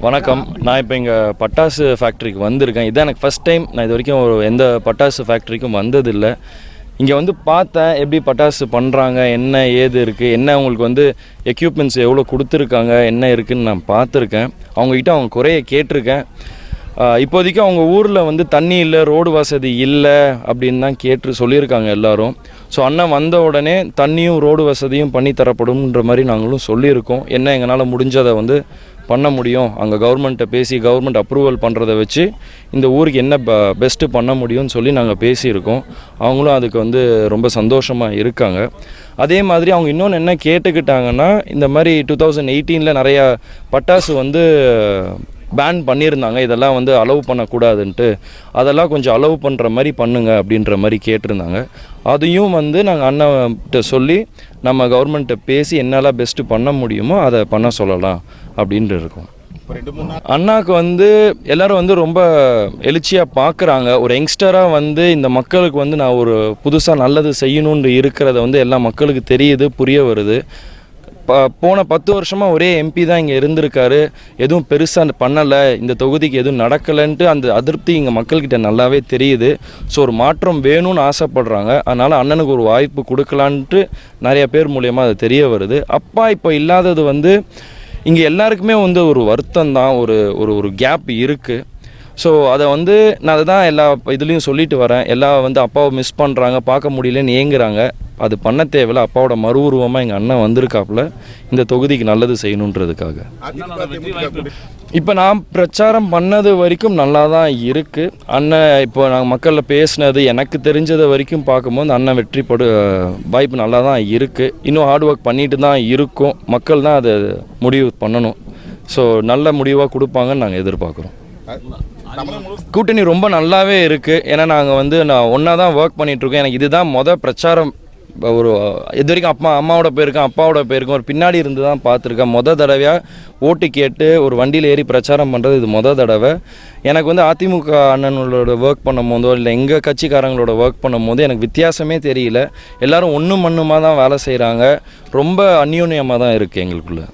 வணக்கம். நான் இப்போ இங்கே பட்டாசு ஃபேக்ட்ரிக்கு வந்திருக்கேன். இதுதான் எனக்கு ஃபஸ்ட் டைம். நான் இது வரைக்கும் எந்த பட்டாசு ஃபேக்ட்ரிக்கும் வந்ததில்லை. இங்கே வந்து பார்த்தேன் எப்படி பட்டாசு பண்ணுறாங்க, என்ன ஏது இருக்குது, என்ன அவங்களுக்கு எக்யூப்மெண்ட்ஸ் எவ்வளோ கொடுத்துருக்காங்க, என்ன இருக்குதுன்னு நான் பார்த்துருக்கேன். அவங்கக்கிட்ட அவங்க குறைய கேட்டிருக்கேன். இப்போதைக்கு அவங்க ஊரில் தண்ணி இல்லை, ரோடு வசதி இல்லை அப்படின்னு தான் சொல்லியிருக்காங்க எல்லோரும். ஸோ அண்ணன் வந்த உடனே தண்ணியும் ரோடு வசதியும் பண்ணி தரப்படும்ன்ற மாதிரி நாங்களும் சொல்லியிருக்கோம். என்ன எங்களால் முடிஞ்சதை பண்ண முடியும், அங்கே கவர்மெண்ட்டை பேசி கவர்மெண்ட் அப்ரூவல் பண்ணுறதை வச்சு இந்த ஊருக்கு என்ன பெஸ்ட்டு பண்ண முடியும்னு சொல்லி நாங்கள் பேசியிருக்கோம். அவங்களும் அதுக்கு ரொம்ப சந்தோஷமாக இருக்காங்க. அதே மாதிரி அவங்க இன்னொன்று என்ன கேட்டுக்கிட்டாங்கன்னா, இந்த மாதிரி 2018 நிறையா பட்டாசு பேன் பண்ணியிருந்தாங்க, இதெல்லாம் அலோவ் பண்ணக்கூடாதுன்ட்டு, அதெல்லாம் கொஞ்சம் அலோவ் பண்ணுற மாதிரி பண்ணுங்க அப்படின்ற மாதிரி கேட்டிருந்தாங்க. அதையும் நாங்கள் அண்ணன்கிட்ட சொல்லி நம்ம கவர்மெண்ட்டை பேசி என்னெல்லாம் பெஸ்ட்டு பண்ண முடியுமோ அதை பண்ண சொல்லலாம் அப்படின்ட்டு இருக்கோம். அண்ணாவுக்கு எல்லோரும் ரொம்ப எழுச்சியாக பார்க்குறாங்க. ஒரு யங்ஸ்டராக இந்த மக்களுக்கு நான் ஒரு புதுசாக நல்லது செய்யணுன்னு இருக்கிறத எல்லா மக்களுக்கு தெரியுது, புரிய வருது. போன 10 வருஷமாக ஒரே எம்பி தான் இங்கே இருந்திருக்காரு, எதுவும் பெருசாக பண்ணலை, இந்த தொகுதிக்கு எதுவும் நடக்கலைன்ட்டு அந்த அதிருப்தி இங்கே மக்கள்கிட்ட நல்லாவே தெரியுது. ஸோ ஒரு மாற்றம் வேணும்னு ஆசைப்படுறாங்க. அதனால் அண்ணனுக்கு ஒரு வாய்ப்பு கொடுக்கலான்ட்டு நிறைய பேர் மூலயமா அது தெரிய வருது. அப்பா இப்போ இல்லாதது இங்கே எல்லாருக்குமே ஒரு வருத்தம் தான், ஒரு கேப் இருக்குது. ஸோ அதை நான் அதை தான் எல்லா இதுலேயும் சொல்லிட்டு வரேன். எல்லாம் அப்பாவை மிஸ் பண்ணுறாங்க, பார்க்க முடியலன்னு ஏங்குறாங்க. அது பண்ண தேவையில்ல. அப்பாவோட மறு உருவமாக எங்கள் அண்ணன் வந்திருக்காப்புல இந்த தொகுதிக்கு நல்லது செய்யணுன்றதுக்காக. இப்போ நான் பிரச்சாரம் பண்ணது வரைக்கும் நல்லா தான் இருக்குது. அண்ணன் இப்போ நாங்கள் மக்களில் பேசினது எனக்கு தெரிஞ்சது வரைக்கும் பார்க்கும்போது அண்ணன் வாய்ப்பு நல்லா தான் இருக்குது. இன்னும் ஹார்ட் ஒர்க் பண்ணிட்டு தான் இருக்கும். மக்கள் தான் அதை முடிவு பண்ணணும். ஸோ நல்ல முடிவாக கொடுப்பாங்கன்னு நாங்கள் எதிர்பார்க்குறோம். கூட்டணி ரொம்ப நல்லாவே இருக்குது. ஏன்னா நாங்கள் நான் ஒன்றா தான் ஒர்க் பண்ணிகிட்ருக்கோம். எனக்கு இதுதான் பிரச்சாரம். இது வரைக்கும் அம்மாவோட போயிருக்கேன், அப்பாவோட போயிருக்கேன், ஒரு பின்னாடி இருந்து தான் பார்த்துருக்கேன். தடவையாக ஓட்டு கேட்டு ஒரு வண்டியில் ஏறி பிரச்சாரம் பண்ணுறது இது தடவை. எனக்கு அதிமுக அண்ணனோட ஒர்க் பண்ணும் போதோ இல்லை எங்கள் கட்சிக்காரங்களோட ஒர்க் பண்ணும் போது எனக்கு வித்தியாசமே தெரியல. எல்லோரும் ஒன்றும் மண்ணுமாக தான் வேலை செய்கிறாங்க. ரொம்ப அந்யோன்யமாக தான் இருக்குது எங்களுக்குள்ள.